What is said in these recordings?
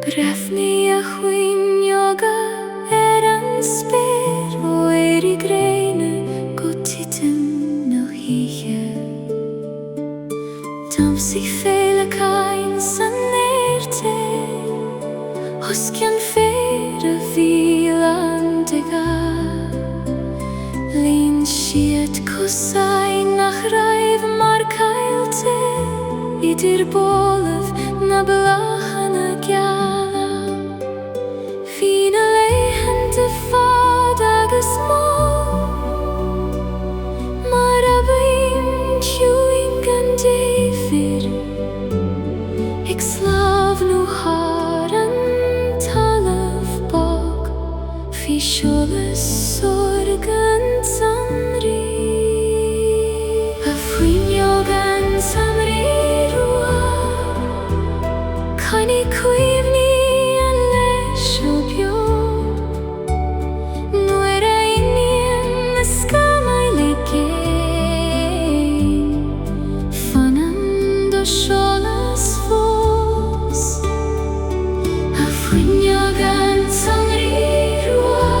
Brefni a Fuinneoga an spéir ó gréine go titim no híe. Tamsi féle cain san nérte Hoscian fér a bhílan diga Lín siad cosai nach raibh mar cailte Idir bólah na blachana Geala Fín a leihan de fad agus mó Mar a bhaim ciúin gan David Ag slav nó har an talamh bog Fí seolas sorg an tSamhraidh A Fuinneoga an tSamhraidh rua Cainní cuimhní an leis ó bio Nuair a Iníon na scamáiligh Fanam do seolas fós A Fuinneoga an tSamhraidh rua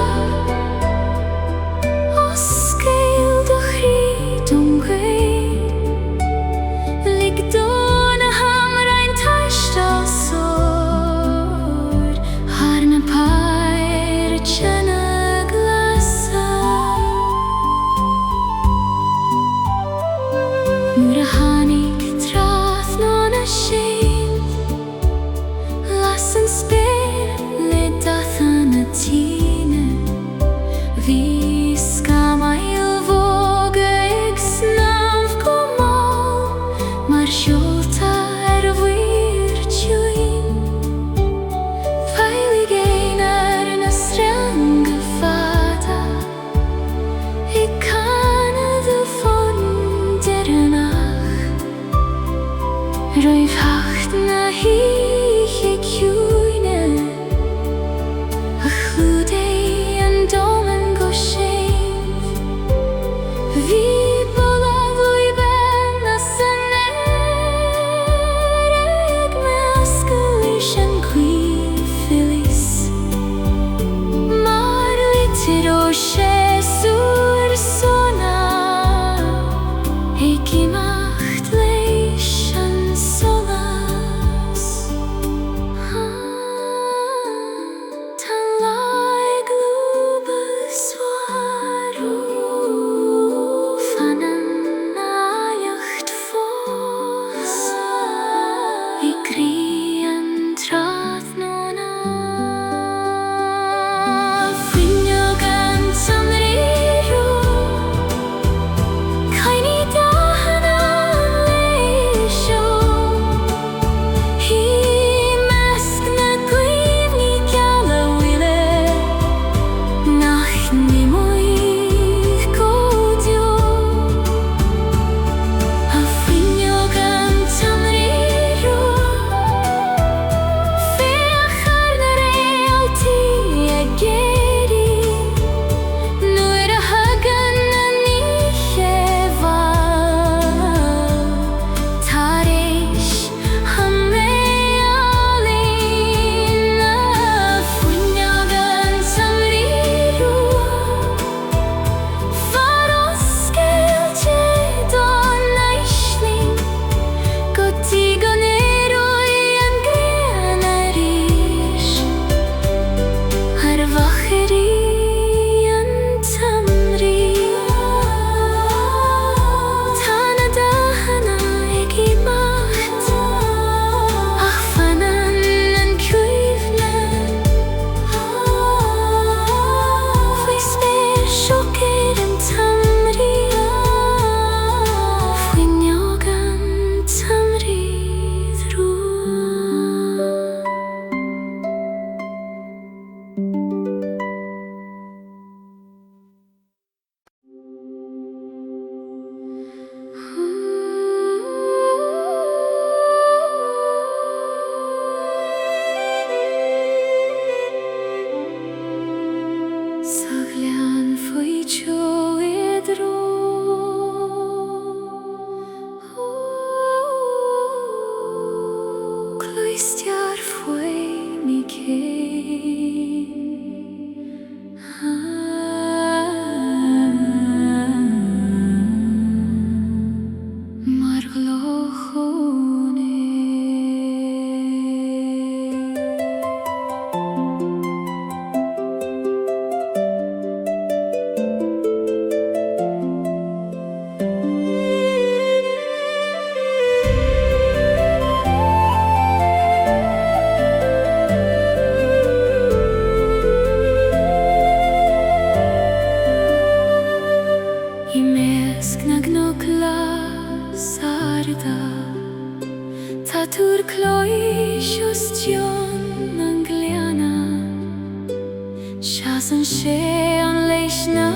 Oscail Casan sé an leis na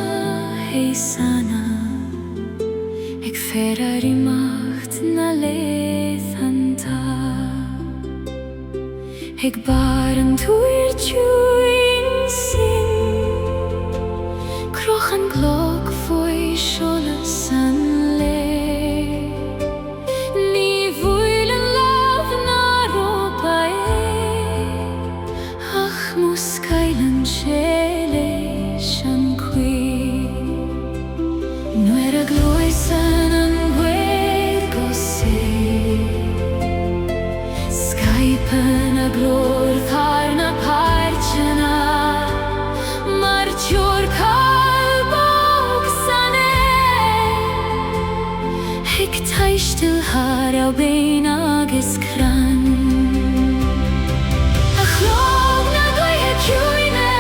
hAislinge ag férar imacht na nDathanna ag bar an tuair Ciúine sin croch an Clog faoi seolas an le ní bhuail an lámh na rópa ach muscaileann sé leis an cuí nuair a glóiseann an gcuid go sé Skypean a glór thar na páirteanna mar teoir calbog san ag taisteal thar a bhéin agus crann a chlog na Gaoithe Ciúine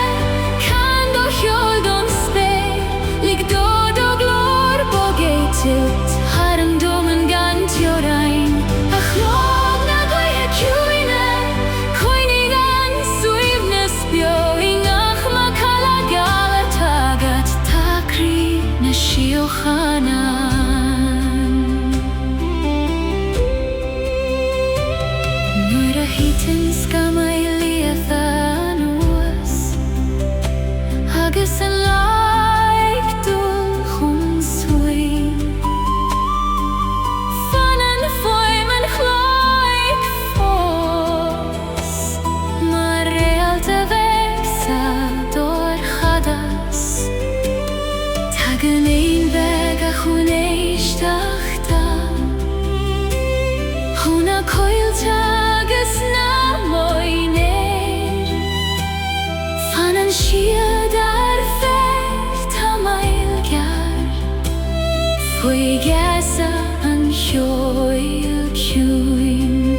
can do cheol dom spéir lig dod o glór bog é tilt thar an doman gan teorainn a chlog na Gaoithe Ciúine coinnig an suimhneas beoing ach ma cala Geala tagad tacrí na Síoraíochta nuair a híteann scamáiliaithe an uas agus an laig dul chun suainn fan an foiim an chloig fós mar Réalta vegsa dor chadas tag an éon bheith a chun éisteachta chun a Coille agus na moinéir fan an siad ar feith tSamhraidh faoi gheasa an cheoil Ciúine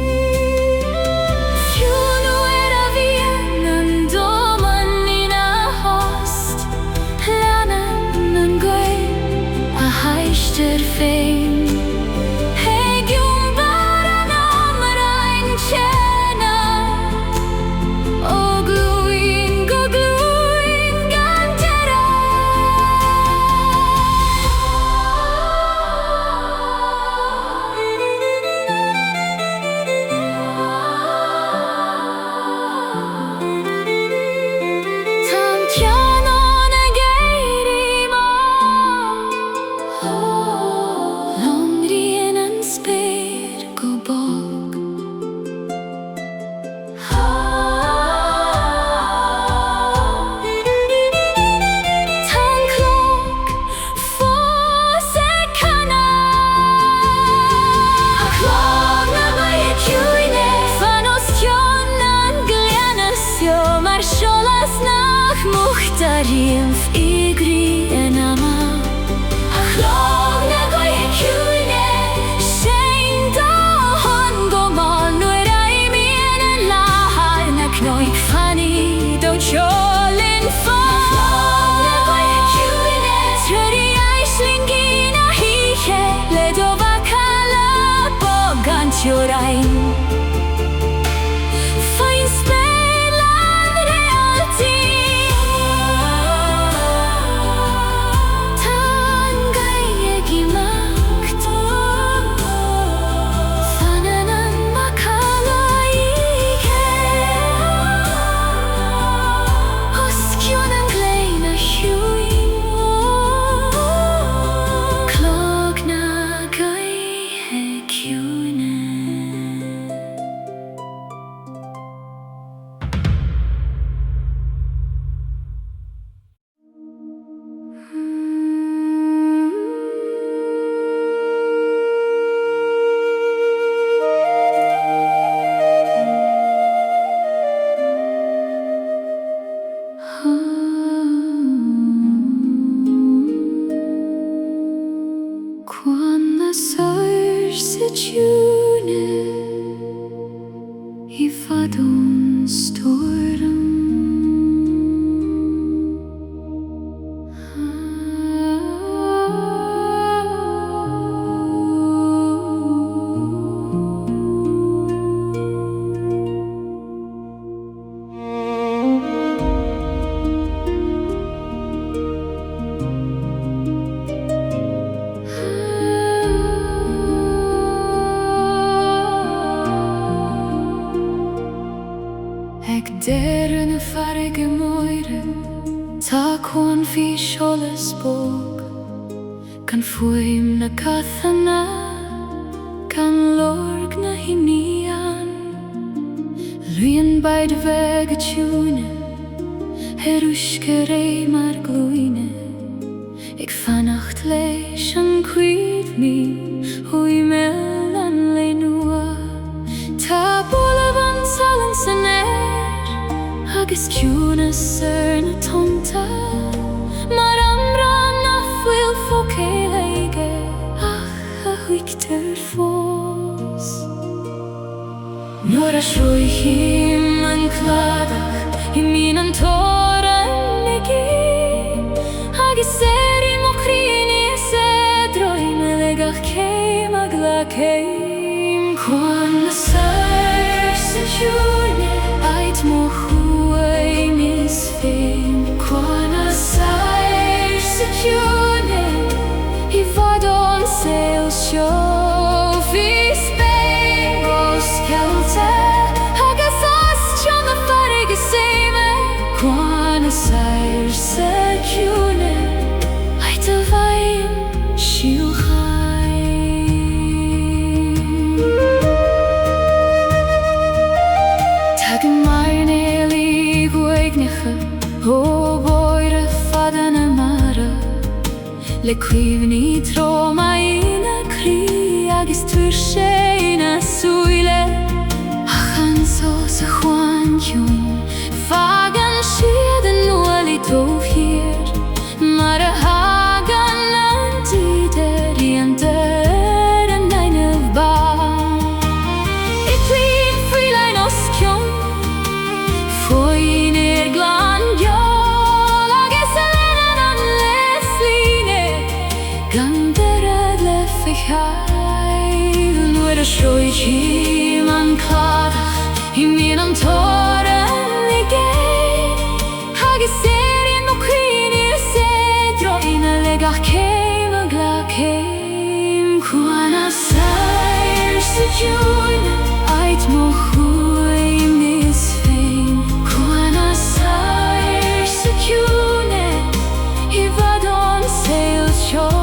fiú nuair a bhíonn an doman ina host leanann an Gaoithe a Aistear féin Hegiún bar an amrainn chéna ó glúin go glúin gan deire Tá ceann a Gairdín Longríonn an spéir go bog Tá an Clog fós ag canna a chlog na Gaoithe Ciúine fan os cionn an Gleann seo mar seolas nach muchtaríonn f'igrí an Anam a chlog na Gaoithe Ciúine séin dóhan go máil nuair a imíonn an láthair na cnoig fannaí do teolinn fós a chlog na Gaoithe Ciúine truaidí hAislinge na híthe le do bhacala bog an teorainn faoin spéir lean Réaltaí Tá an Gaoithe imacht fanan an macala ige moire Ta Cuan fi sholas bog Kan fuim na nDathanna Kan lorg na Iníon Luien by de vega Ciúine Uisce mar Gleann Ik vannacht leis an cuid mi Hui mel an le nua Ta bola van salan san Agus Ciúine sur na tonta Mar amran na fuil fo céige Ach a huictar fós Nor a sroihim an cladach Iníon an Lasair mo chríní sedroi me legach céim a glacéim Cuan Lasair sa Ciúine Ait mo chuaim is féin Cuan Lasair sa Ciúine I fadon sail seo fi Spain Ros Réalta agus Aistear na farige séime Cuan Lasair sa Ciúine Le cuimhní tro maína crí agus tuair sé na súile Ach an sós a chuanún Fagan siad an nuaí dómhír Mar a hagan an tíidir íontar an nAingeal bá I plín friúlainn os ciúin Fuinneoga Gleann agus Anam an nAislingí Gandarad le fichail Nuair a sroihim an cladach Iníon an toran i gcéin Agus mo cuine sedroi me legach céim a glacéim Cuan Lasair sa Ciúine Ait mo chuaim is féin Cuan Lasair sa Ciúine I fadon sail seo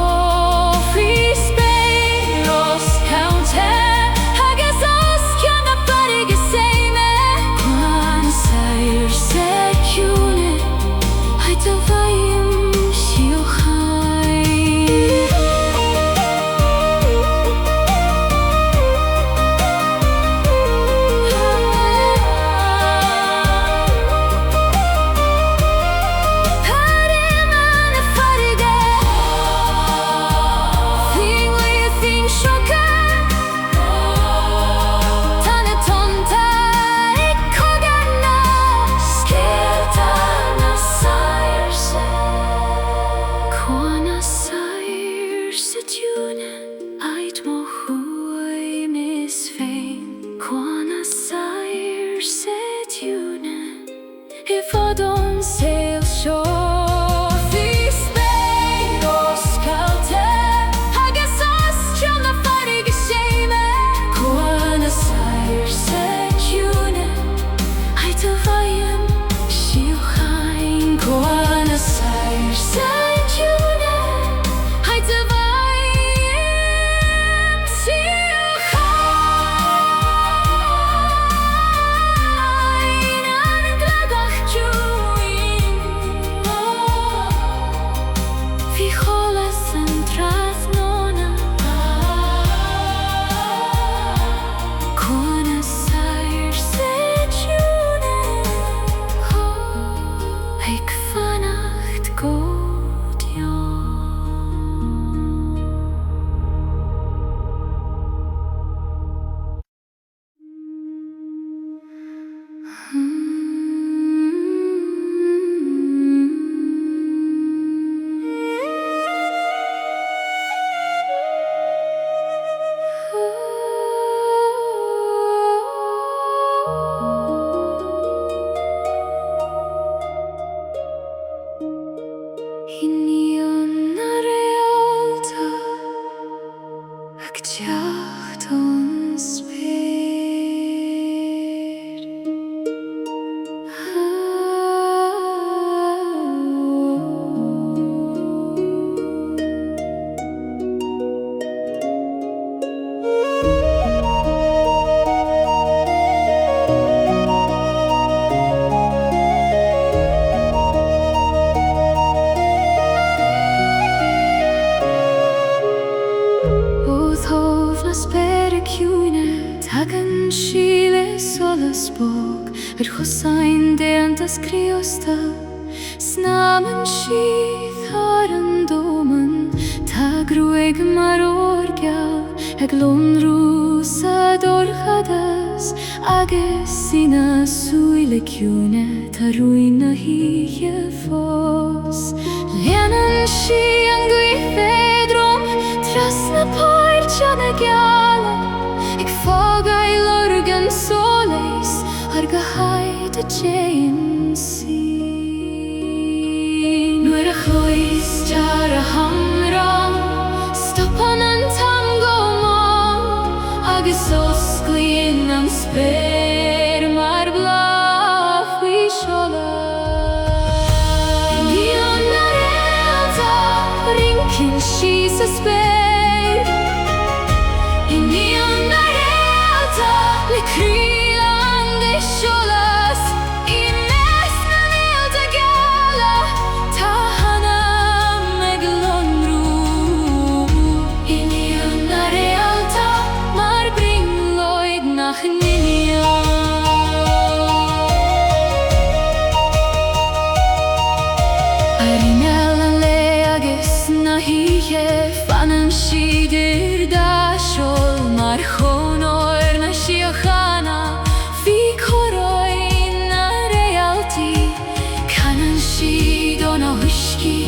Criostail Snaman sheath an doman Ta gruig mar orgeal Glon rúsa dorchadas Agus sina súile Ciúine Ta ruina híe fós Leanan si an Gaoithe drom Tras na páirte na Geala Ag fágail organ soléis Ar go haid a déan sí Nuair a chluistear a hamrán Stopan an tango má Agus osclaíonn an spéir Mar bláth faoi seoladh Iníon na Réalta Rincinn sí sa spéir Iníon na Réalta Le Crealan de seolas I mes nAingeal Geala Tá Anam ag lonrú Iníon na Réalta Mar bringloid nach nAingeal Arinel an le agus na híe Fanan siidir da seol Mar chónóir na Síochana Bhí chóráin na Réaltaí Canan siad ó na huiscí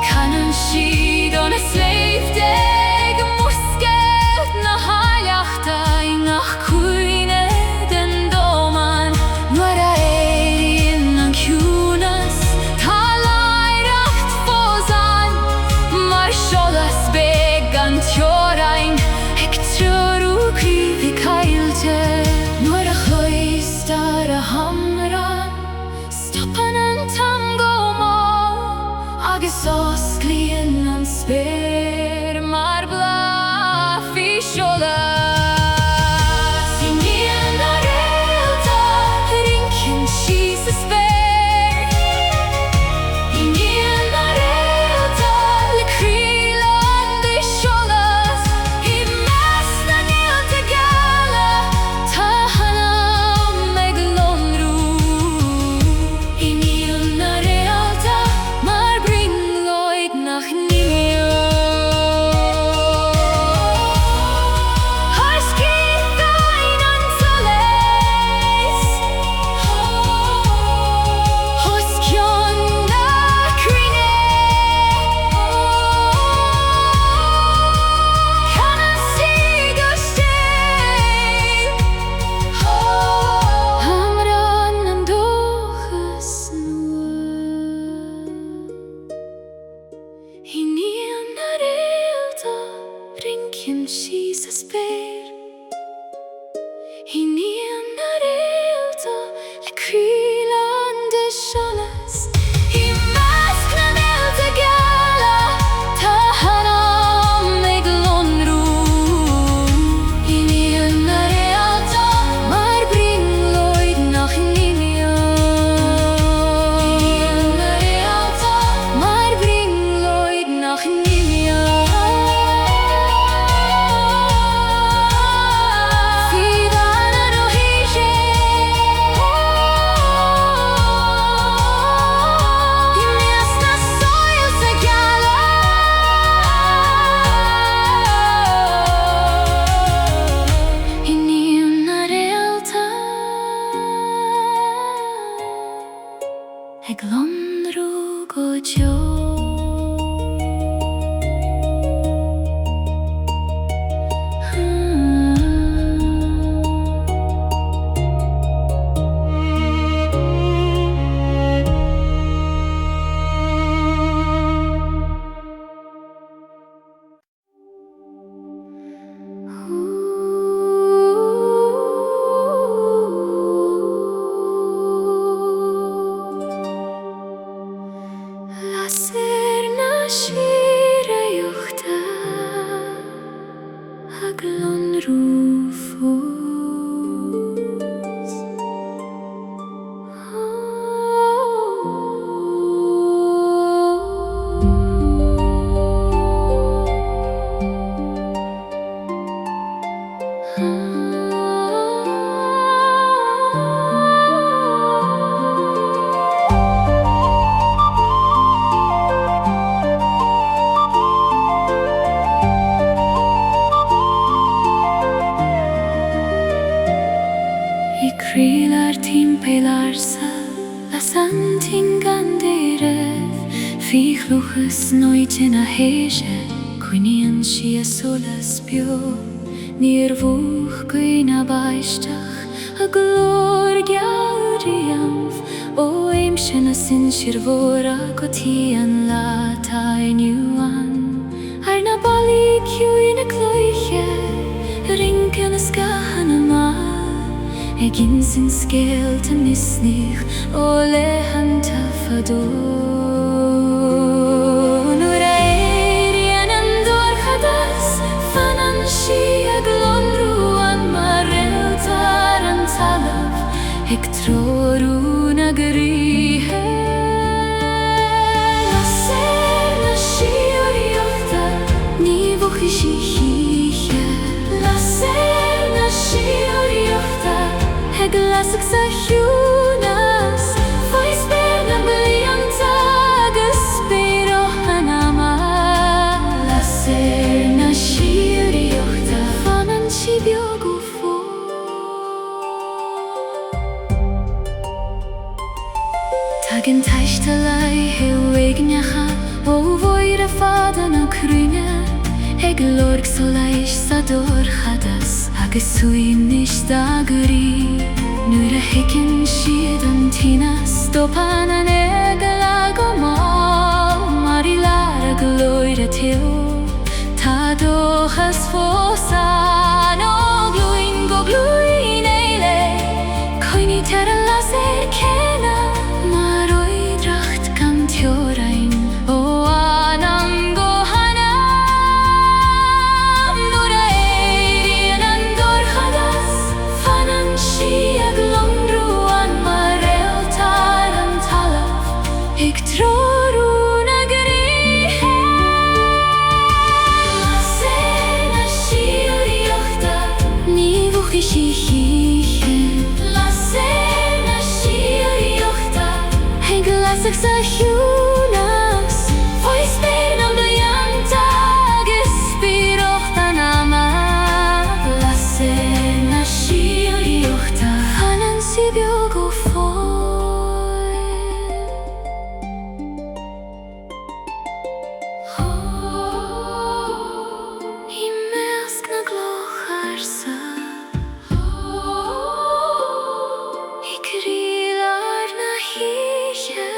Canan siad ó na sléifdeag Muscailt na haileachta I ngach Cuine den dóman Nuair a éiríonn an ciúnas Tá láireacht fósan Mar seolas beag an teorainn Ag triorú críomh caiilte Nuair a chluistear a hamrán Stopan an tango má Agus osclaíonn an spéir Mar bláth faoi seoladh Iníon na Réalta Rincinn sí sa spéir Iníon na Réalta Le Crealan de seolas I mes nAingeal Geala Tá Anam ag lonrú Iníon na Réalta Mar bringloid nach nAingeal Haiscíoin an soléis Hoscion na Cuine Canan siad ó stéil Hamrán an dóchas nua Iníon na Réalta Rincinn sí sa spéir Iníon na Réalta Le Crealan de seolas I mes nAingeal Geala Tá Anam ag lonrú Iníon na Réalta Mar bringloid nach nAingeal Iníon na Réalta Mar bringloid nach nAingeal Bhíodóir nó híise I mes na Saoirse Geala Iníon na Réalta Ag lonrú go deo Lasair na Síoraíochta Ag lonrú fós Fichluchas nooit in a héise, Cuinean si a solas bio, Níor bhuach Cuine baisteach, a glór Gairdín, ó aim sin a sin sirvóra go tí an láta Iníon. Ar na balí Ciúine Coille, rincan a scahan ama, gin sin scéalta nisnich, ó lehananta fadó. Ik troru na Gaoithe Lasair na Síoraíochta Ní bhuach sí híche Lasair na Síoraíochta Glasach sa Ciúnas Fáis beir na blianta agus spéireach Anam Lasair na Síoraíochta Fanan si beag ó Tagin taistalai heugnecha ó bhoir a fada na Cruine Lorg solais sa dorchadas agus Ciúine da gurí Nuair a hicinn siad an tínas Stopan an hAislinge go má Mar I lar a glóir a tió Tá dóchas fósan ó glúin go glúin éile Coinní tar a Lasair céna Síoraín ó Anam go Anam Nuair a éiríonn an dorchadas Fanan si a glomrú an mar Réalta an talamh Ag troru na Gaoithe Lasair na Síoraíochta Ní bhuach sí híche Lasair na Síoraíochta Glasach sa Ciúnas Fáis beir na blianta agus spéireach Anam Lasair na Síoraíochta Fanan si beag ó I measc na glócharsa I crílar na híche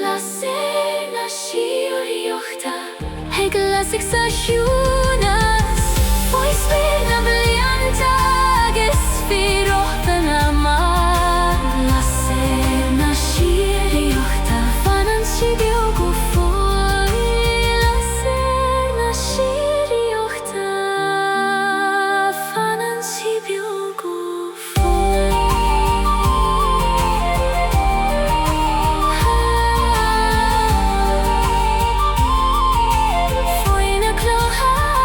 Lasair na Síoraíochta Glasach sa Ciúnas Fáis beir na blianta agus spéireach Anam Lasair na Síoraíochta Fanan si beag ó Lasair na Síoraíochta Fanan si beag ó Fuinneoga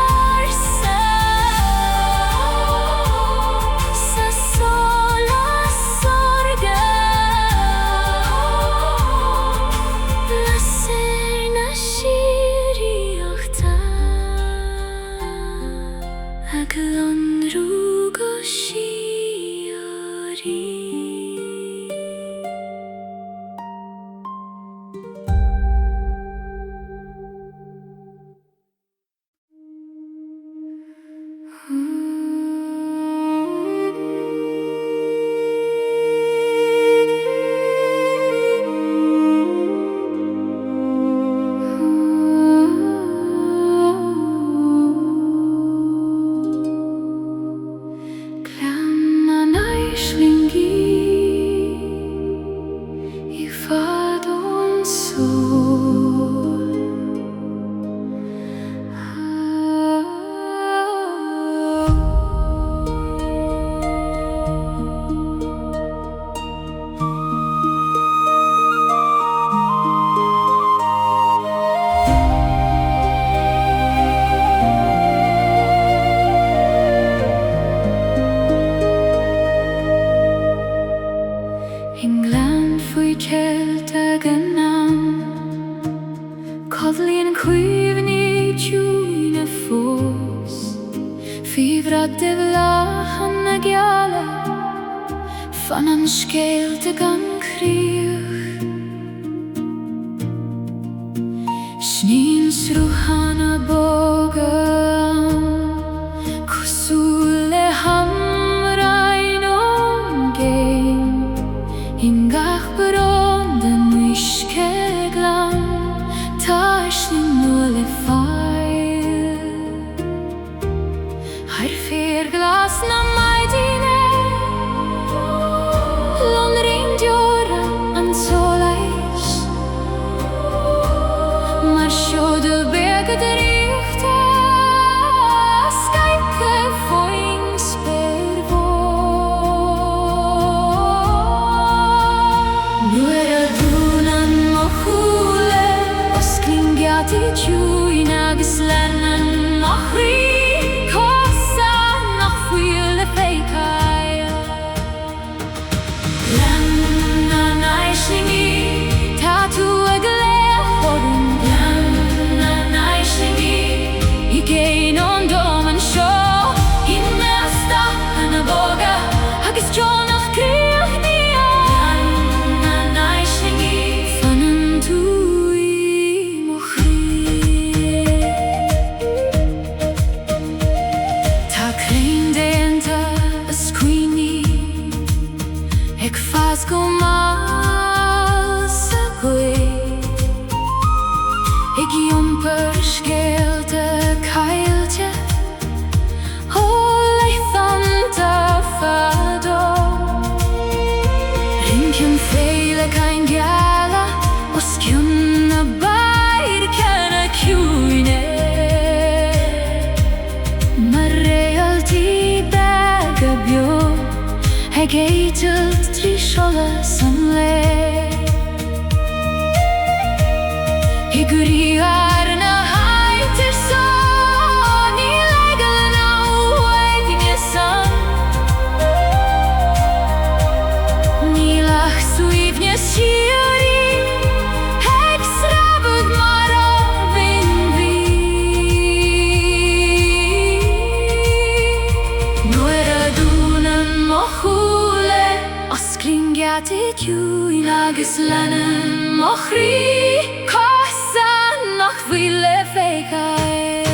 van an scéalte gan críoch. Snín srúchanna bógan cosúil le hamrainn géin in gach barón den uisce Gleann tá hAislinge nua le fáil. Ar fér glas na maidine lon reindeora an solais mar sióda bega Réalta Scaithe foin spervó. Nuair a dúnan mo chúla os clingiati Ciúine agus lenan mo chrí cosa nach fuil le féiceáil. Gleann an nAislingí tá tú ag léamhorún. Gleann an nAislingí I géanón dóman seo I nDathanna bóga agus teolnach críochnaíoch. Gleann an nAislingí fanan tú I mo chrí. Tá crainn déanta a scuoine ag fas go más a Guth ag iompar scéalta cailte ó leithanta fadó. Rimceann féile cain Geala os ciúin na bair cena Ciúine. Mar Réaltaí bega bio ag éitelt trí seolas an le. I gurí ar na haitir son I legal na uhaidine san. Nílach suíomhne Síoraí ag srabad mar arbin bhí. Nuair a dúnan mo chúla os clingiati Ciúine agus lenan mo chrí cosa nach fuil le féiceáil.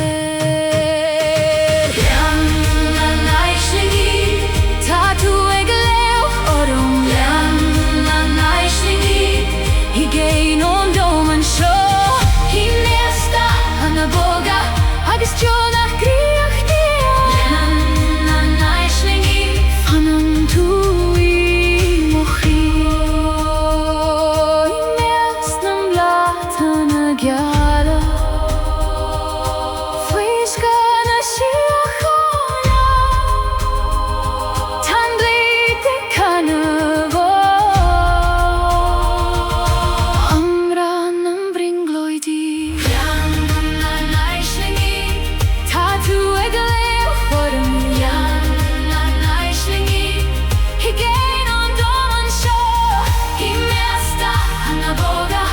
Gleann an nAislingí tá tú ag léamhorún. Gleann an nAislingí I géanón dóman seo I nDathanna bóga agus teolnach críochnaíoch. Gleann an nAislingí fanan tú I mo chrí. I nDathanna Geala Fuisce na siochanna tan blide canna Amran an bringloidí. Gleann an nAislingí tá tú ag léamhorún. Gleann an nAislingí I géanón dóman seo I nDathanna bóga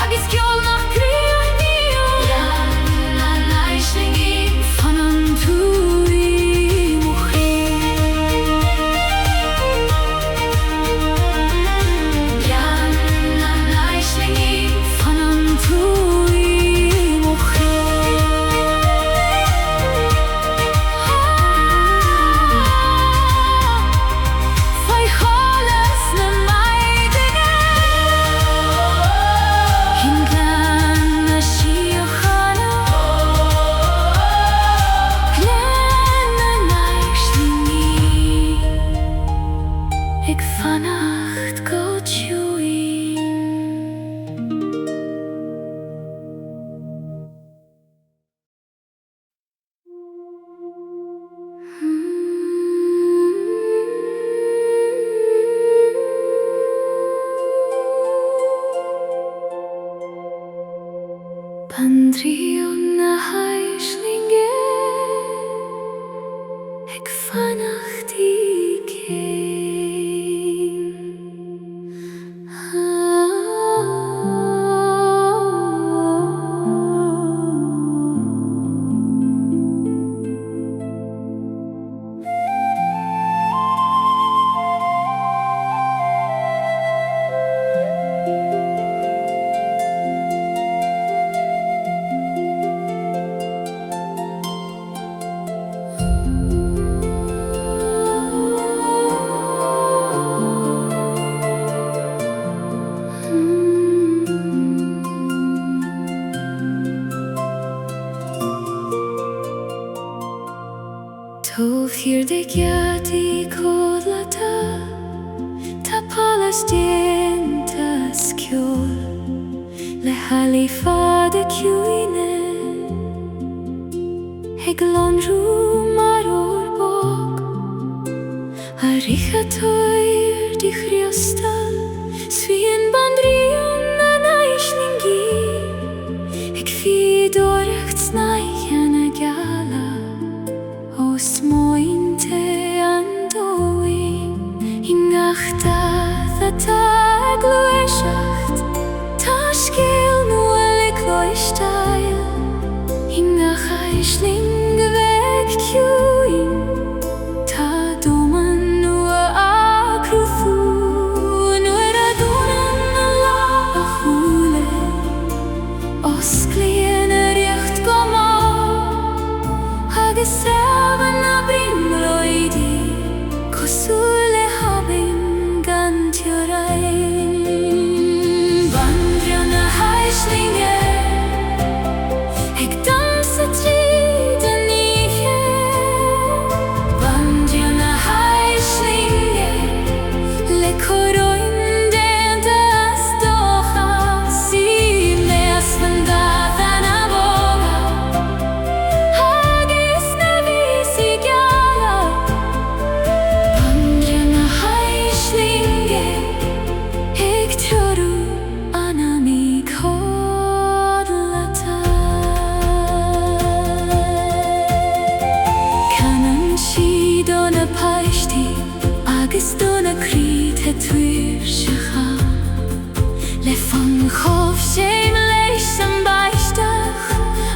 agus ceolnach críochnaíoch. Gleann an nAislingí fanan tú I mo chrí. Gleann an nAislingí fanan tú I mo chrí. Faoi cholas na maidine cin Gleann na siochanna. Gleann an nAislingí ag fannacht go Ciúine. Banríon na hAislinge ag fannacht I céin. hir de Gaoithe codlata ta palas dienta sciol le halifa de Ciúine Gleann mar o'r bog a richatoir di Criostail Svín Banríon nAislingí Fíodóir Geala os mointe andoi Ingachta ta Gleann ta scéal nua Criostail Ingach hAislinge veg Ciúine ta doman nua acrúthú nuair a dúnan a lá a chúile os Gleann go má agus saban a brimloidí cosúile habin gan tSamhraidh Banríon a hAislinge ag damsa tríd a nithe Banríon a hAislinge le córóin déanta as dócha sí meas nDathanna bóga agus na vísi Geala Banríon a hAislinge ag trúrú Anam í codlata Canan siad ó na páistí agus do na críd he tuairsecha le fan chomh séim leis an baisteach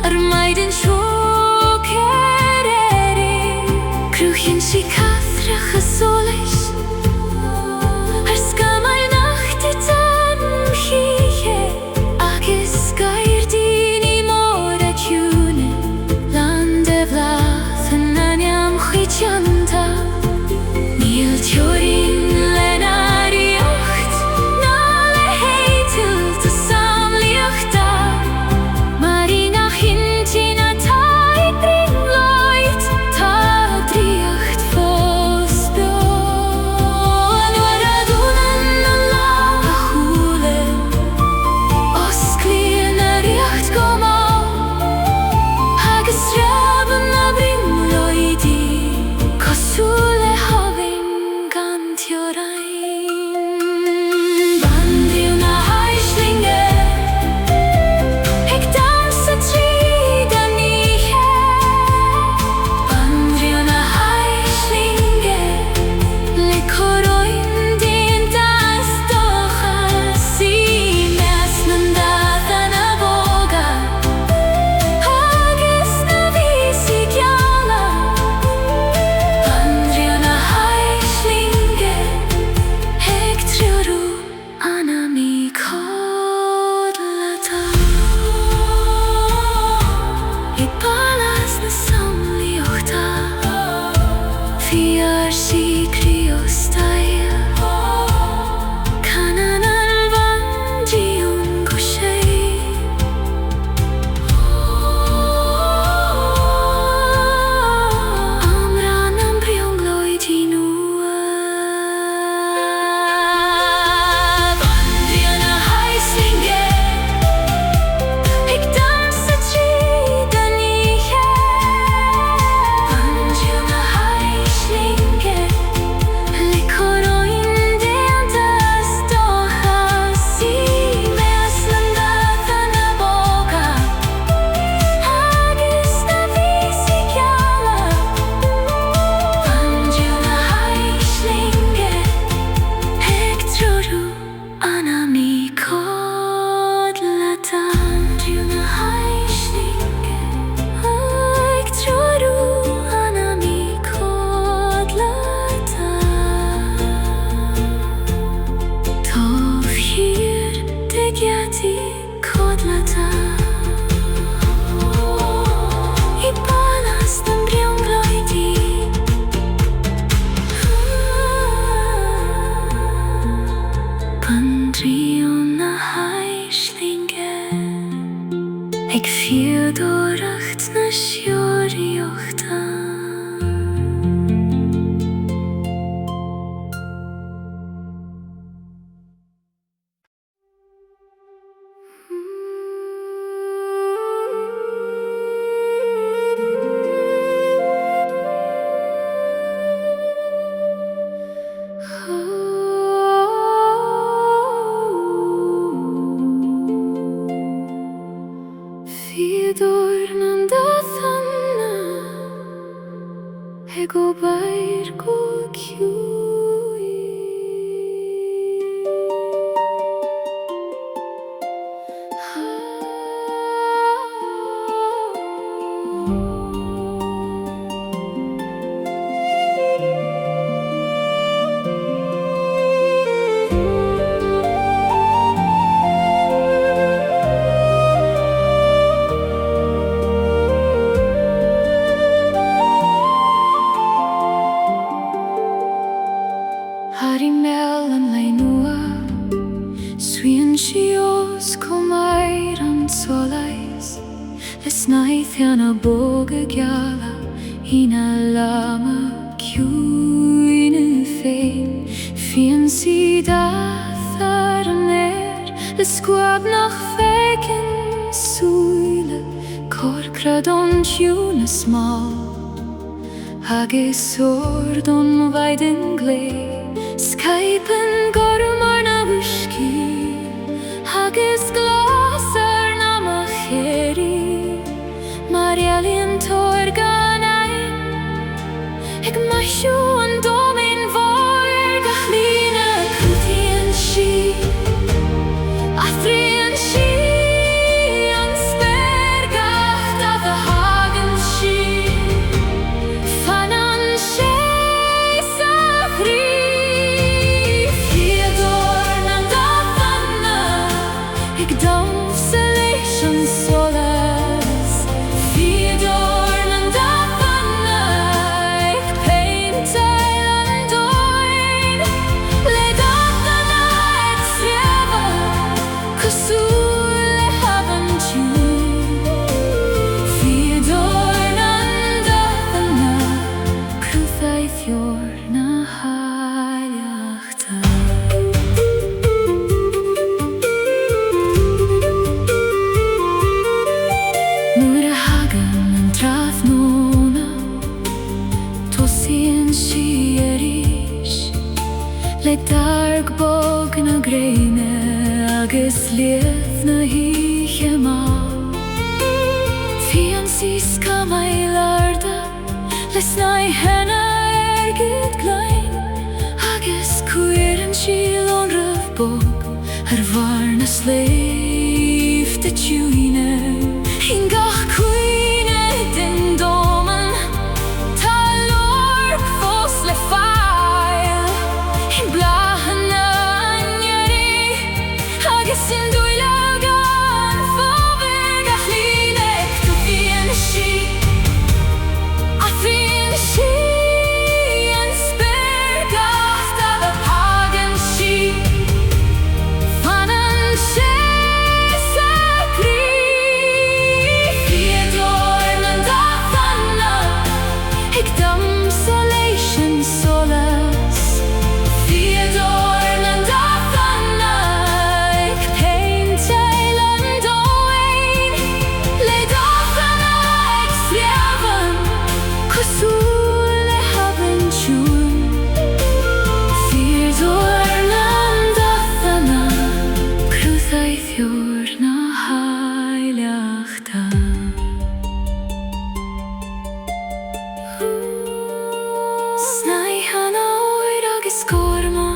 ar maidin seo céirí Cruúchann sí cathrach a sólis ar scamáil nachta tSamhraidh agus Gairdín í mór a Ciúine land a bhlathanna neam chuiteanta Níl teoirín le nAireacht ná le héitiúil tSamhraidh mar í nach intín atá ag brimloid tá dríocht fós beag nuair a dúnan a lá a chúile os Gleann a ríocht go má agus raban a brimloidí cosúile habin gan tSamhraidh Banríon a hAislinge ag damsa tríd a nithe Banríon a hAislinge le córóin déanta as dócha sí meas nDathanna bóga agus na vísi Geala Banríon a hAislinge ag trúrú Anam í codlata I balas na Saoirse Fíodóir Criostail Canan an Banríon go sé Amran an briongloidí nua Banríon a hAislinge ag damsa tríd a nithe Banríon a hAislinge le córóin déanta as dócha sí meas nDathanna bóga agus na vísi Geala Banríon a hAislinge ag trúrú Anam í codlata Banríon a hAislinge ag trúrú Anam í codlata Tómh hir de Gaoithe codlata I balas na briongloidí Banríon a hAislinge ag Fíodóireacht na Síoraíochta Fíodóir nDathanna go bair go Ciúine. nDathanna boga Geala h'Ialama Ciúine féin Fian siadath le squab nach feikin súile corcradon Ciúine smá h'Aistear vaidin glé Skypen gormar na whisky Lasair na macheri Réalta torganaim ag maisiú an domain bhór gachlíne cútaíonn sí athraíonn sí an spergacht a bheith hagann sí fanan sé tSamhraidh Fíodóir nDathanna ag domsa leis an sola Dark bog na greine agus liath na híche má Fian sísca mai larda les nAingeal Gleann agus cuireann síl ón rah bog bhar na sléif de Ciúine in gach cuine den doman tá lorg fós le fáil in Bána sin dúilegan fóbir gachlíne cútaíonn sí athraíonn sí an spergacht a bheith hagann sí fanan sé tSamhraidh Fíodóir nDathanna ag domsa leis an solas Fíodóir nDathanna ag painteáil an dóin le Dathanna ag sreabhan cosúil le habann Ciúin Fíodóir nDathanna Criostail na hAislinge Snaithanna oir agus corma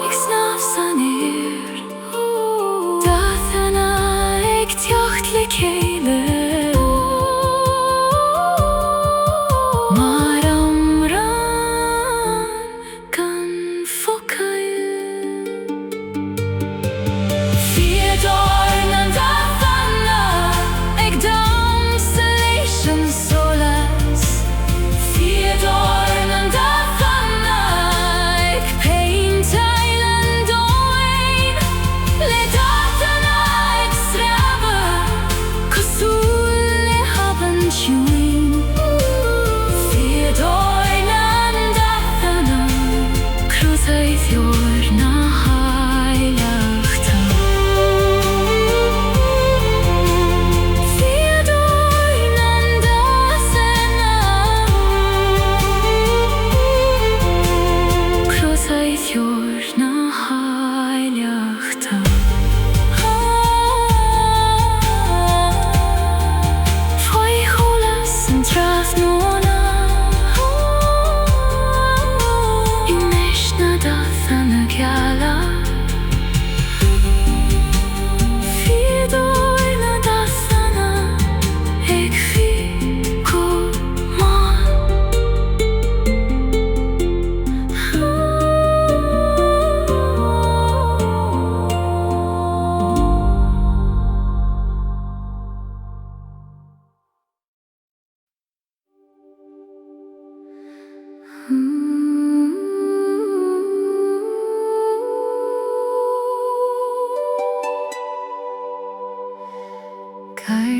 ag snaf san air Dathanna ag teocht le céile mar amran gan focail Fíodóir nDathanna ag domsa leis an solas Fíodóir nDathanna ag painteáil an dóin le Dathanna ag sreabhan cosúil le habann Ciúin Fíodóir nDathanna Criostail na hAislinge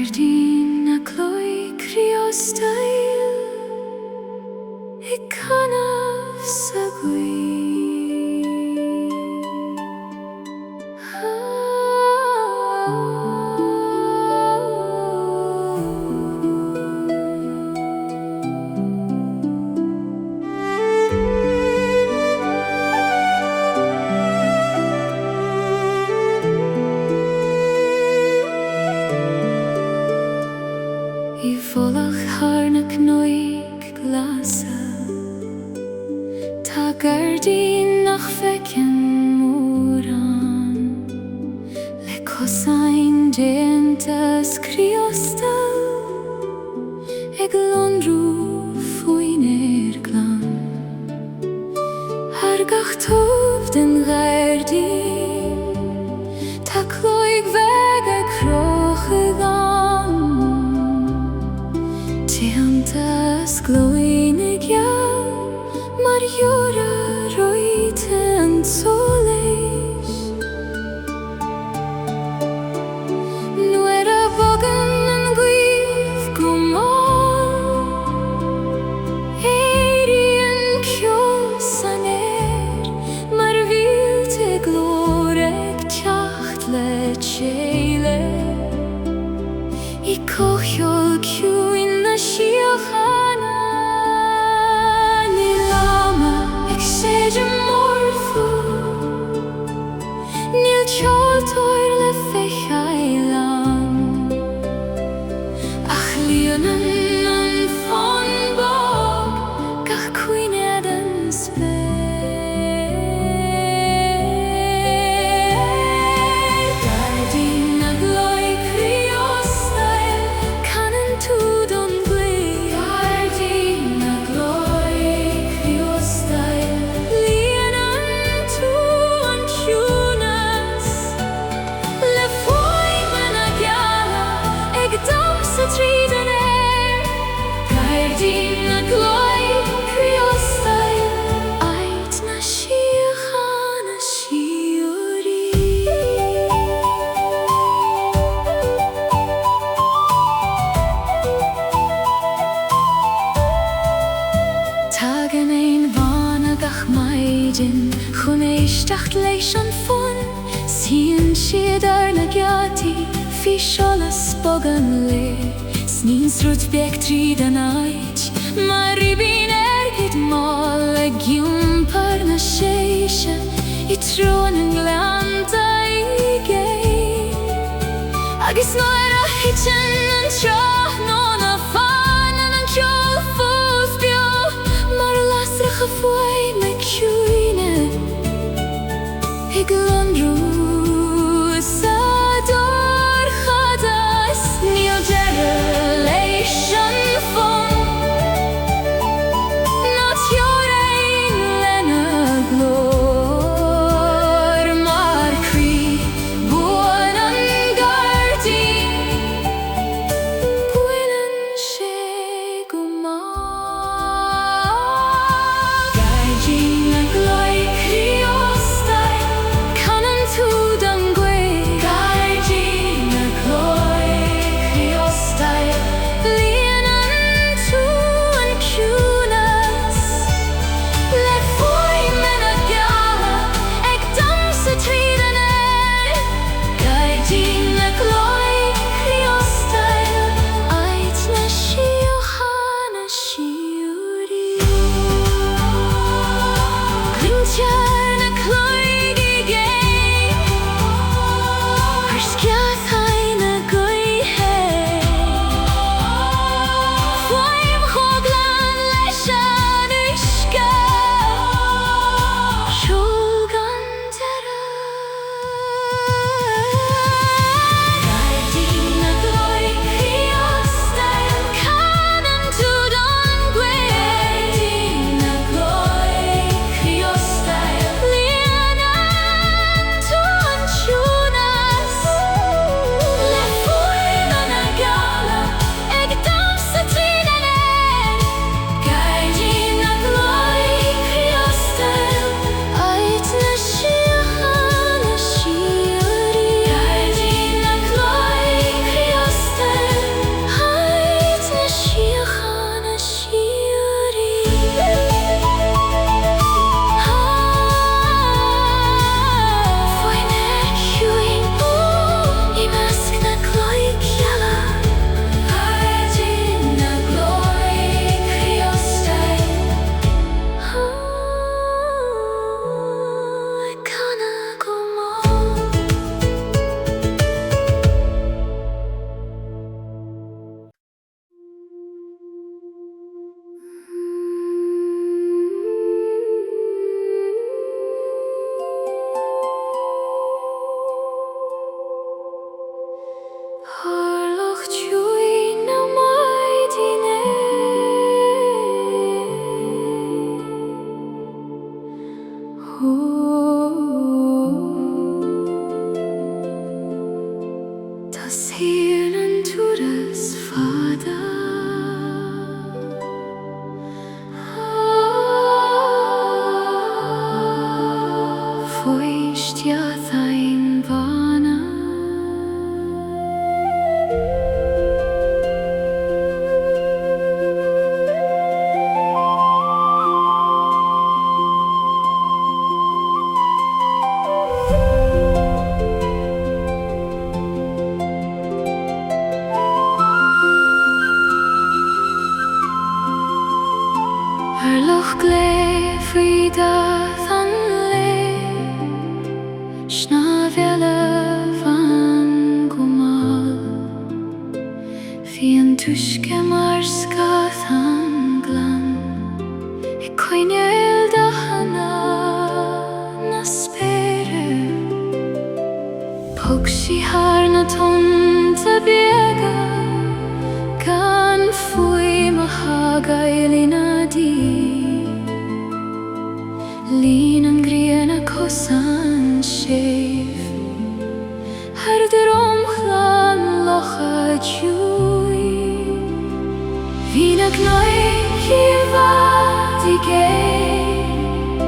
Gairdín Clog Criostail Canaf Sagui Gairdín nach fecin múran le cosain déantas Criostail lonrú Fuinneoga Gleann gach tobh den Gairdín tá Clog vega crocha gan déantas nAingeal mar Ciúine an solis nuair a bogan an Guth go éiríonn ceol san mar bhíolte glór ag teacht le h'Éala I cocheol Ciúine na Síoraíochta Níl teoltóir le h'Aistear ach líonann an fhonbog gach cuinead an spéir Gairdín Clog Criostail canan tú don Gleann Gairdín Clog Criostail líonann tú an Ciúnas le foiimmen a Geala ag damsa tríd an Gairdín Clog Criostail ait na Síochana Tag an Bána gach maidin chun éisteacht leis an fun Síonn siad ar na Gaoithe fi seolas bogan le Sníonn srut beag tríd an áit mar ribín ergid máil le giúmpar na séise I trón an Gleannta I ggéin agus nuair a hitin an trach nó na fánan an ceol fós bio mar lasrach a foiid na Ciúine ag lonrú sa dor chadas níl deireadh leis an fun ná teorainn lena glór mar crí buan an Gairdín buineann sé go Gairdín Clog Criostail canan tú hir an turas fada. Foisteoga in Bána. Loch glé Fíodóir Sna h'Eala van Gumal Fi an tuisce mar scath an Gleann Coille nDathanna na spéire Pog sí har na tonta biega Gan fui ma Gairdín Lín an Griann cosan séf Har dromchlan locha djúi Vín a gCloig I bhfad I gcéir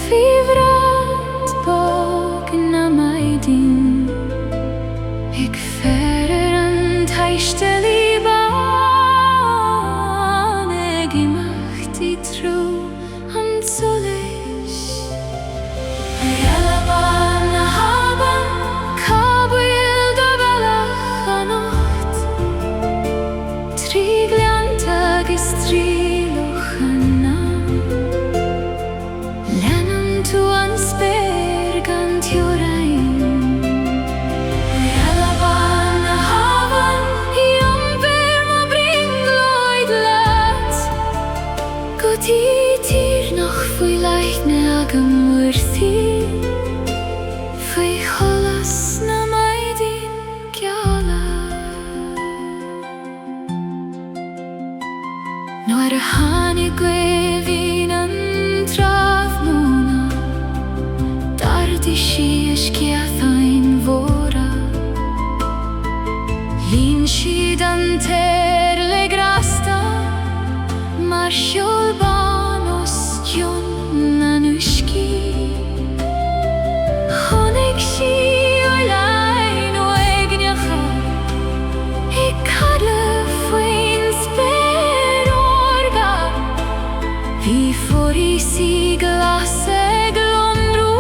Fíomhrad bog na Gairdín Ag ferir an tAistear I Bána Ag imeachtaí trú an sola Tír noch fwy leichne ag am mwerthu Fwy cholas na Gairdín Geala Noir a hánig gwefin an trafnúna Dardi si ysgiathain fóra Lín siad an terle grasta Mar siol Ciúine na nuiscí Chonaic sí o'r lein o eagneacha I cadla faoin spéireoga Bhí fórí sí Lasair glonrú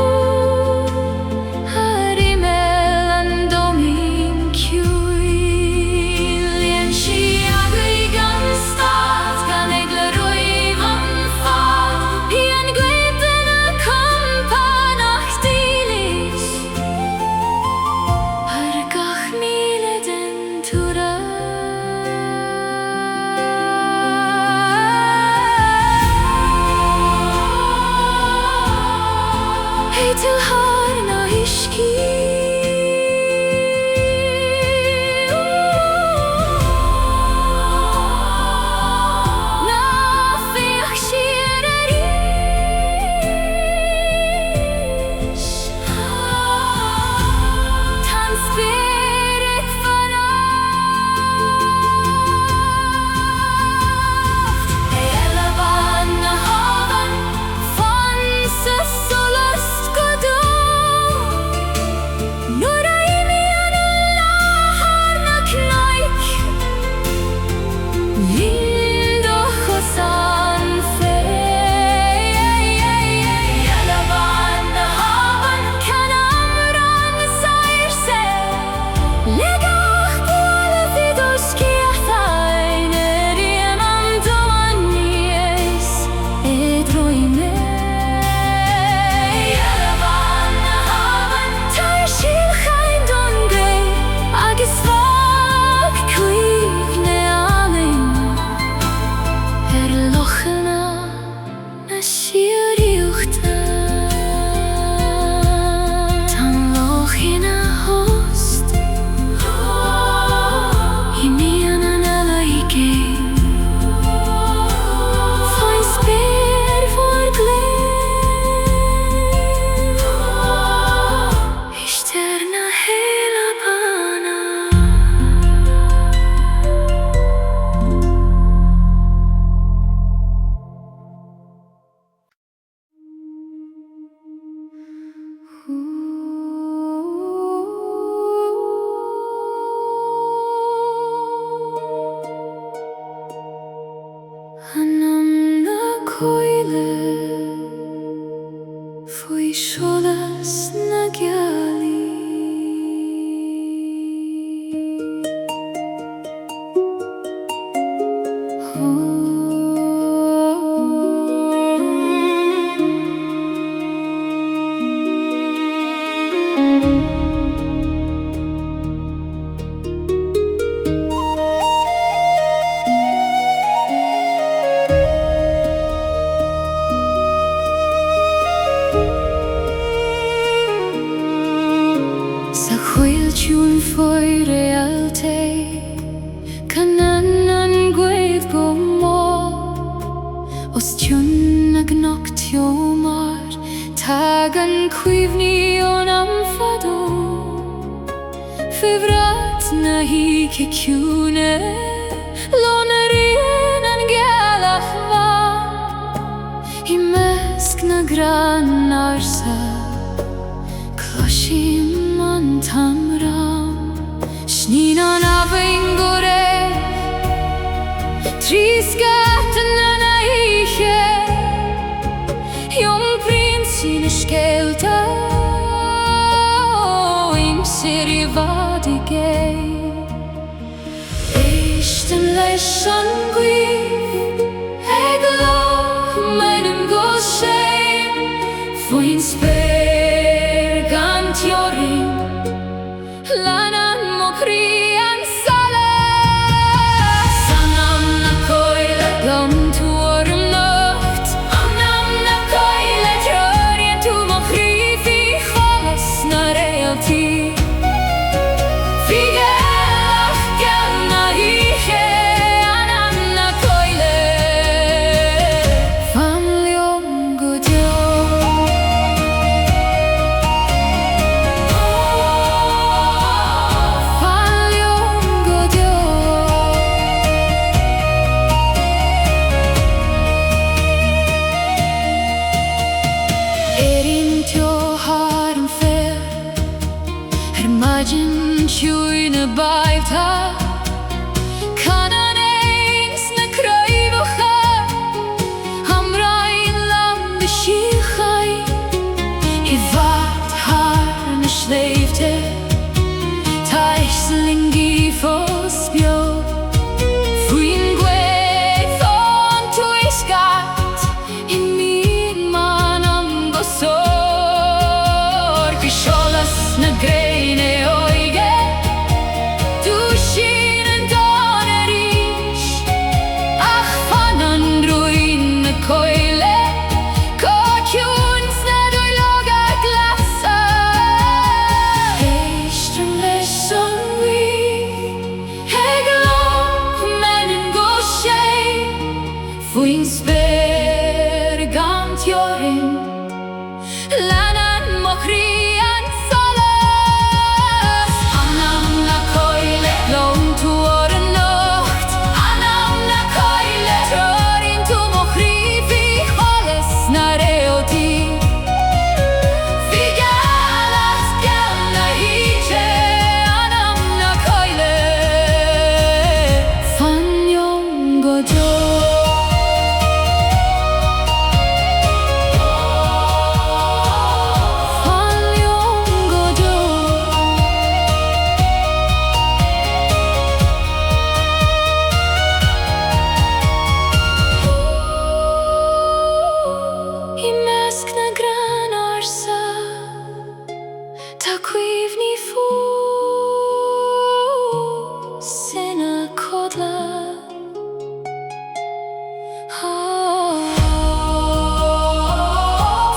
Ar imel an domín ciúin Líon sí agaigh an stad gan ag le roimh an Sa chhuil Ciúin foioi Réalta Canan an gwaith go mó Os Ciúin ag nocht teomar Tag an cuimhníon am fadó Fibrat na hí Ciúine Lonaríon an Geala I measc na gran arsa Cloisim an tamram Snín an abhainn go raibh Trí scatan na nAiche Iom prínciúna scéalta Imsir I bhadige Éistim leis an gcuimh Ag lách mainim go sé Fuin spéir gan teorin Lanan mo crí an salas Anam na Coille Gam tuair am nocht Anam na Coille Teorin tú mo crí Fi chalas na Réalta Fi Geala Geall na híche Anam na Coille Famliom go deo Famliom go deo Éiríonn teochar an fér Maidin Ciúine baibhta Canan éins na craibhcha Hamráin lam de síochaí I bhad thar na sléibhte tAislingí fós bio Fuin gwaith ón tuaisceart I mín manam go sór Bhí seolas na gréine oige Dúsin an dána ríis Ach fan an drúin na Coille Có Ciúin sna dúileoga Lasair Éistrim leis an mhuí Ag lách mainim go sé Fuin spéir gan teorin Lanan mo crí an salas Anam na Coille Lón tuair an nocht Anam na Coille Teorin tú mo crí Fi chalas na Réalta Fi Geala Geall na híche Anam na Coille Famliom go deo Famliom go deo I measc na gran arsa Tá cuimhní fús ina codla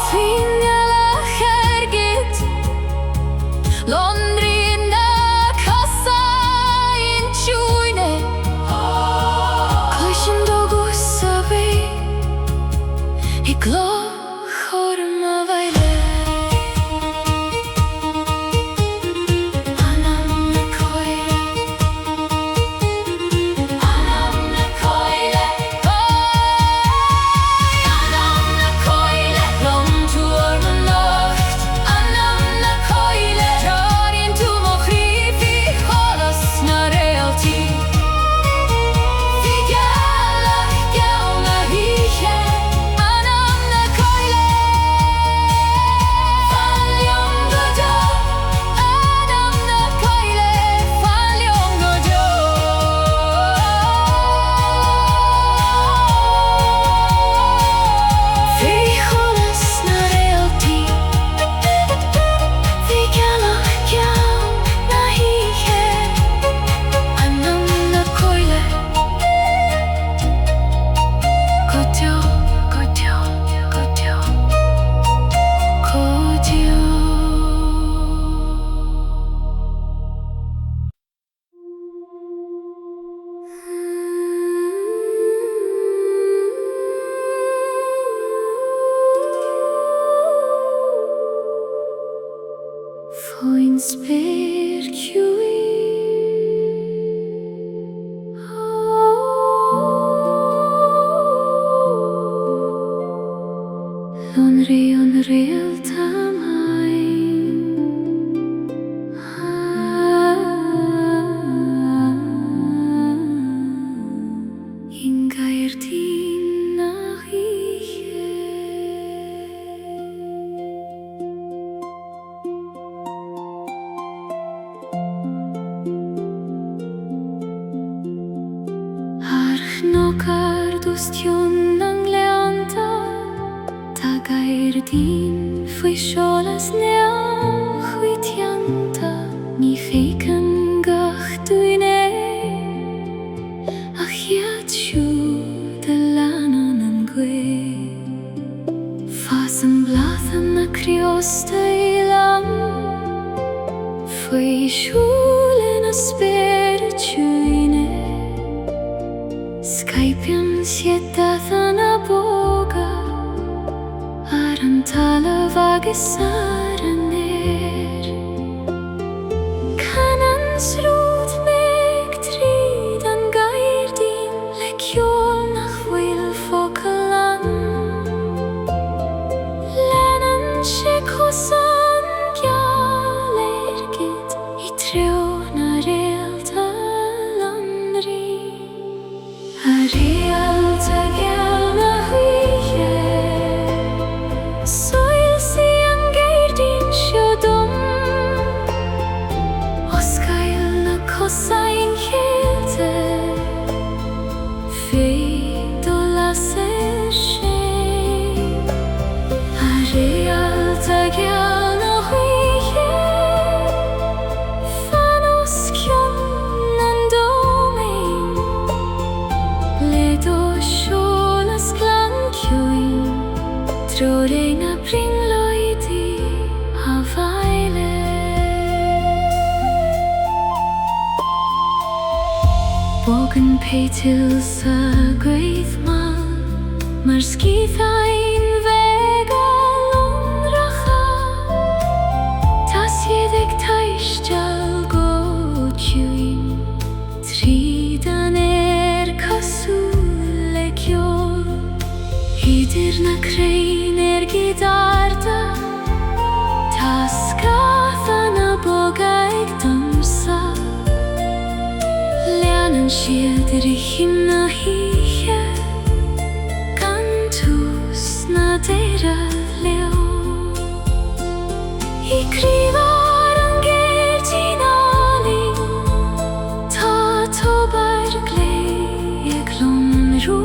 Fuinneoga cheirgit Londraíon na casáin Ciúine Coisim do Guth sa bhí I gloch orm a bhaile Coin spare Ciúine. Banríon Réalta in Gairdín nach Ihe. Archnokar Ciúine an Gleanta ta Gairdín Fuinneogas neamhuitianta ní fécan gach Duine ach iad siúd a leanan an Guth fas an Blathanna Criostail faoi siúlin a spéir Ciúine Skypian nDathanna boga ar an talamh agus ar an air. Canan srúd meag tríd an Gairdín le ceol nach bhfuil focail leanan sé cosan geala git I treo na Réalta landrí. A Réalta Geala huiche Saoirse an Gairdín siodum Oscail na cosain chéilte Fíodóir Lasair sé. A Réalta Geala huiche fanos Cuan an domain le do seolas Gleann Ciúine Droring a brinloidi ha'Aistear. Bogan peitil sa Guth mar scithain vegal unracha ta siedeg Aistear go Ciúine tríd an cosúil le ceol Idir na crain gidarda ta scathanna bogaig damsa leanan siad richim na hiche gan tús na deire leo I críomhar an Gairdín áling tá tobar gléag lonrú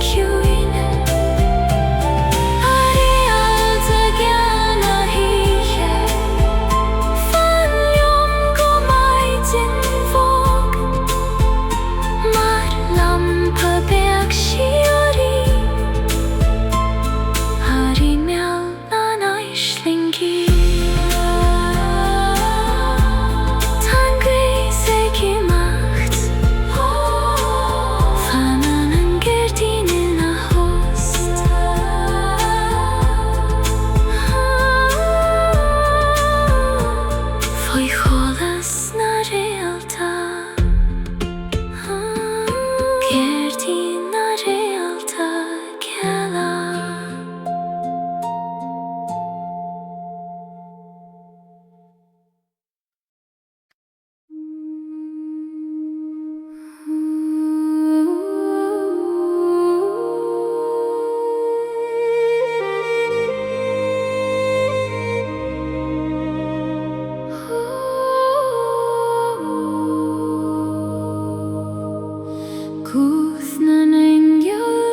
Ciúine. Guth nAingeal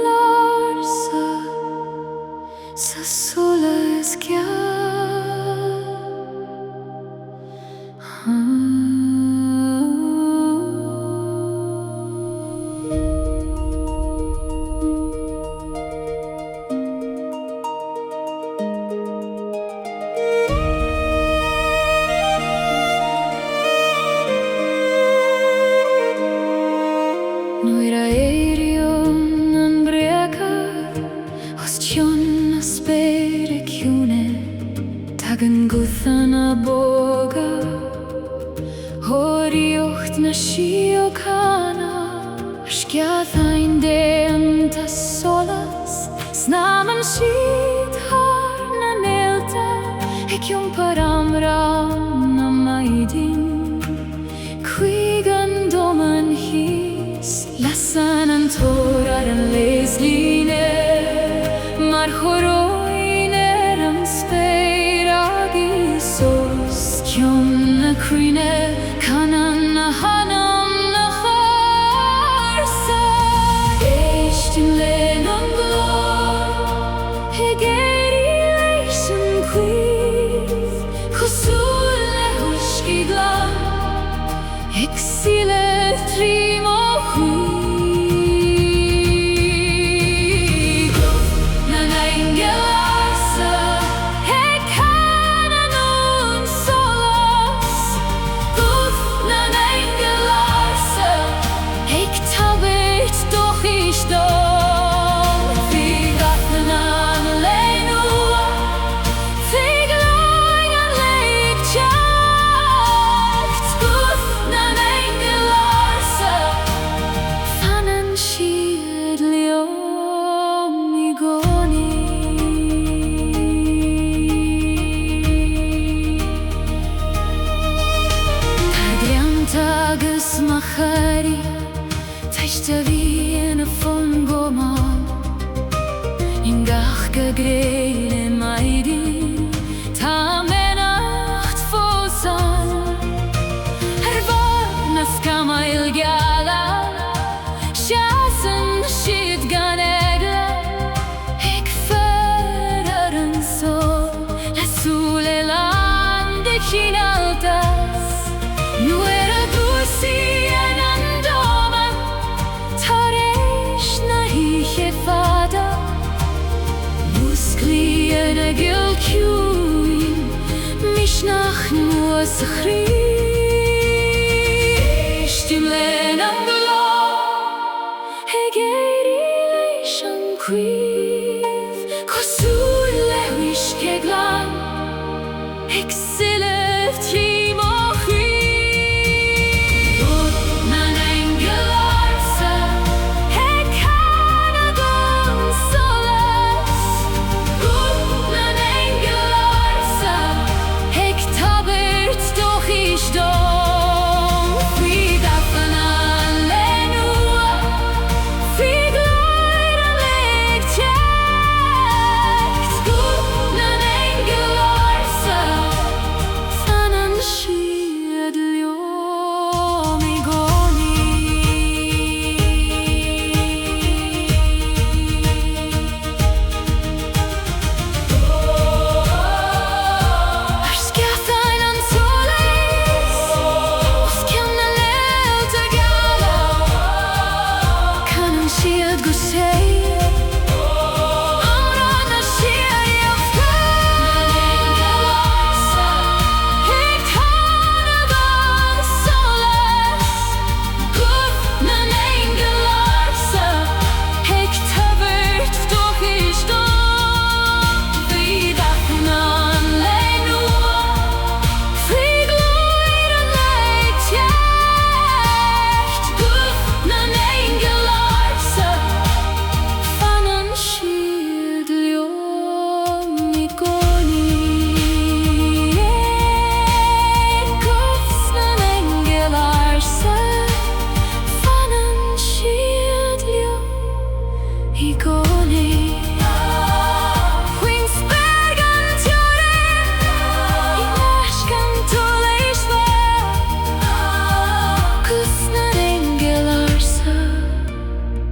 sa solas Ciúine boga Hóiríocht na síochána Sceathain déan ta solas Snaman siad thar na Réalta Ciúmpar amram na maidin Cuigan doman hís Lasan an tórar an nAislingí Mar chóróin an Ciúine na Ciúine Canan na Anam na Saoirse Éistin len an Clog Gairdín an Cuith Chosúil le huiscí Gleann Síle trí mo Gréile maidin Tá menacht fósan Bána scamail Geala Seasan siad gan hEala Ag ferar an sol Lasúil land chinaltas Nuair a gúsaí an doman Tar éis na híche fada Gleann a gil Cuan Mishnach nua sa chrí Éistim len an Clog Gairdín an Cuith Chosúil le huiscí Gleann Ag silh trí mo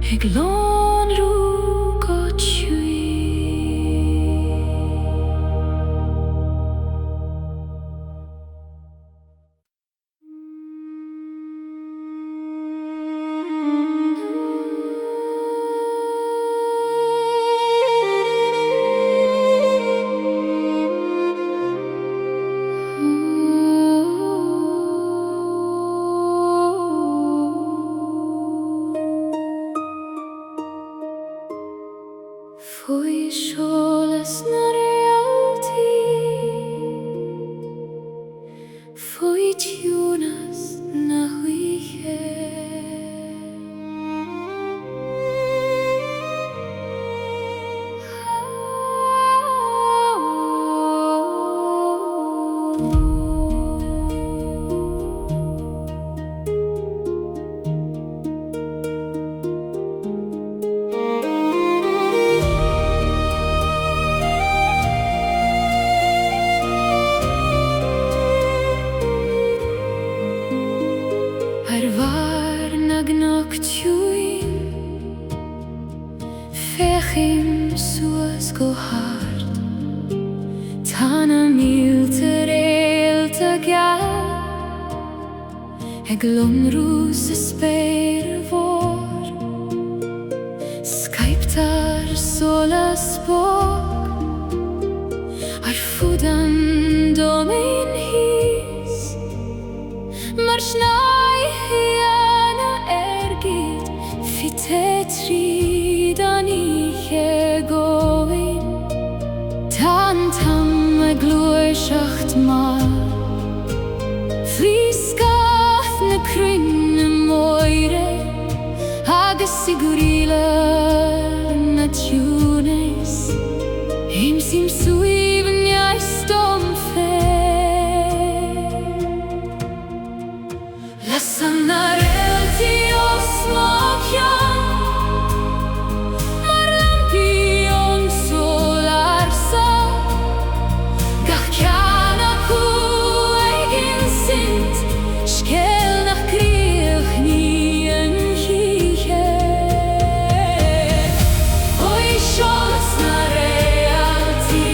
Glón rúg og tjúi. Fui solas na Réalta, fui tiúnas na huiche. Fechim suas go hard, Tána mílte Réalta Geala, glonn sa spéir vor, Skyptar solas bóg, fudan domain hís, mar snai híana gid, fi tríd an goin, Tan tam glúiseacht má, Flíscaf na crinne moire, agus Sigurila na Ciúines, sim suíban stom Lasair na Réalta os Ciúine, mar Ambient Saoirse, gach ceann acu gin sint, scéal nach Criostail híche. Fui solas na Réalta,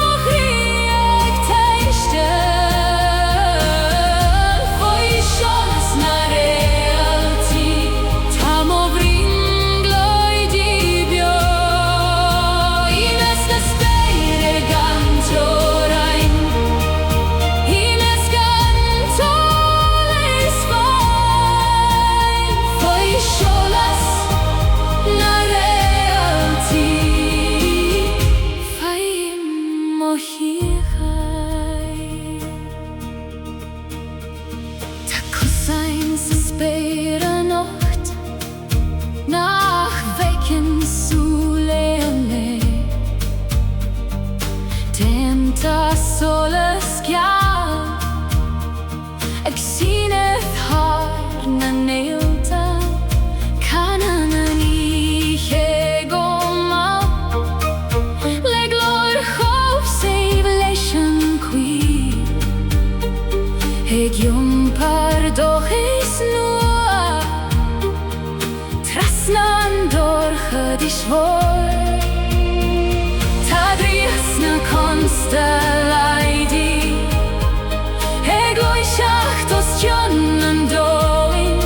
tSamhraidh tAistéar. Fui solas na Réalta, Bríon Gleann Imes na spéire gantórain, Imes gantólas fáin. Fui solas na Réalta, faim mo híchai. Tá cosain sa spéir a nocht, nach bhféacinn súile le. Déanta solas geall, ag síneadh thar na nAislingí, Canan an íche go má, le glór chomh leis an cuí, ag iompar dochas nua, trasna an dorchad is mhór. Tá dríos na constellaidí, ag glúiseacht os Ciúine an dóin,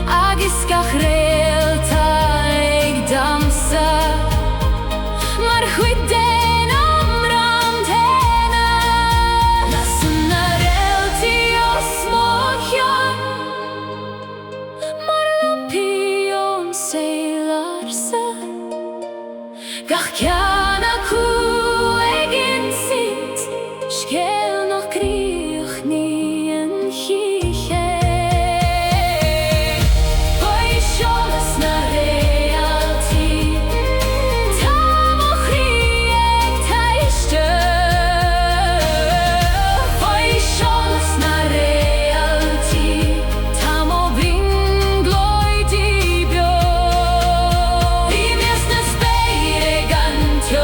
agus gach Réalta ag damsa, mar chuidéin am nDathanna. Lasair na Réalta os Ciúine, mar Ambient Saoirse, gach ceann acu gin sint, scéal nach Criostail híche. Fui solas na Réalta, tSamhraidh tAistéar. Fui solas na Réalta, Bríon Gleann Imes na spéire gantórain,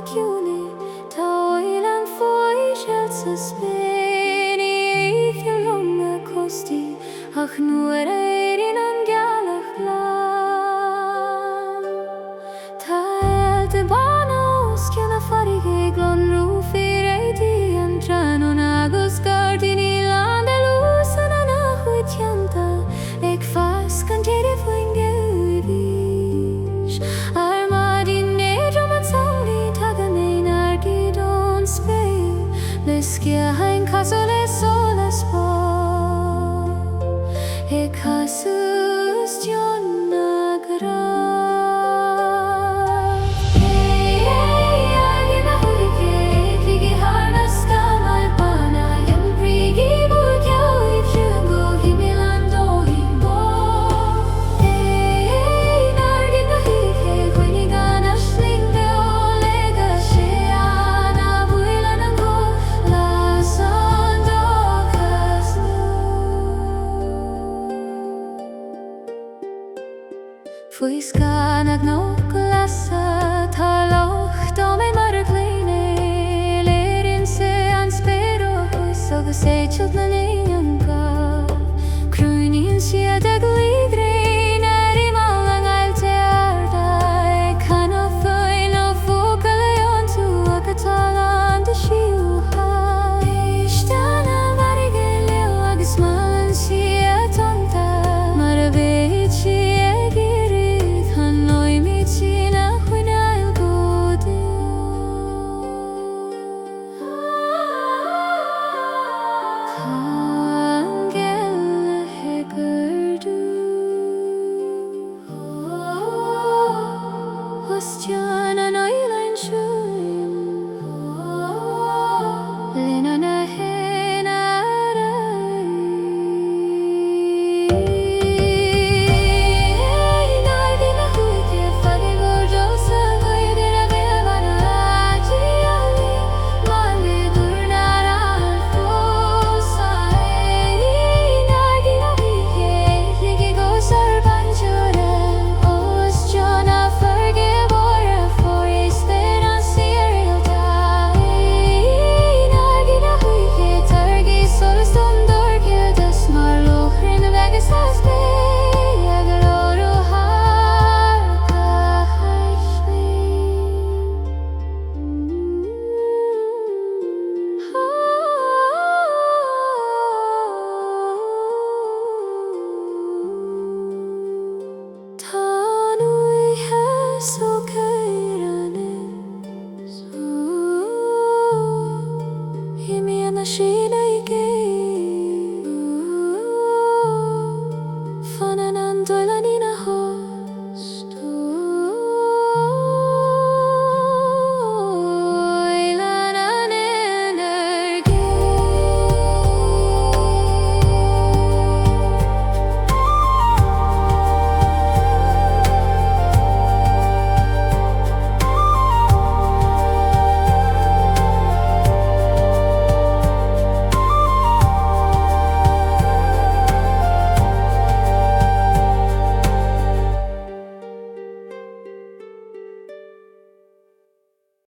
Ciúine, tá oileán faoi Réalta Spain Éithir longa costí ach nuair éiríonn an Gealach lán. Tá de Bána os ceanna farigh glón rúfir éidí an Tranon agus Gairdín Ilan de lúsan an achuitianta ag fas gan téidir faoin Gaoithe Armadín néadrom an samhraidh tagan éin argidón Spain le sciathain casú le solas bá ag casus Ciúine gra. Faoi scan ag nóg Lasair tá loch dámaid mar a Gleann léiríonn sa an spéireachas agus éitilt na Iníon Crúnaíonn siad ag lígraín ar imeall an Aistear ag canna faoin ó fócail leon tú ag atá an de Síoraíochta. Isteanna marigh leo agus man siad tonta mar a bhéad si ag irid han loimid si na Fuinneoga góide. Tá an Geala hegardú Os teann an Aislingí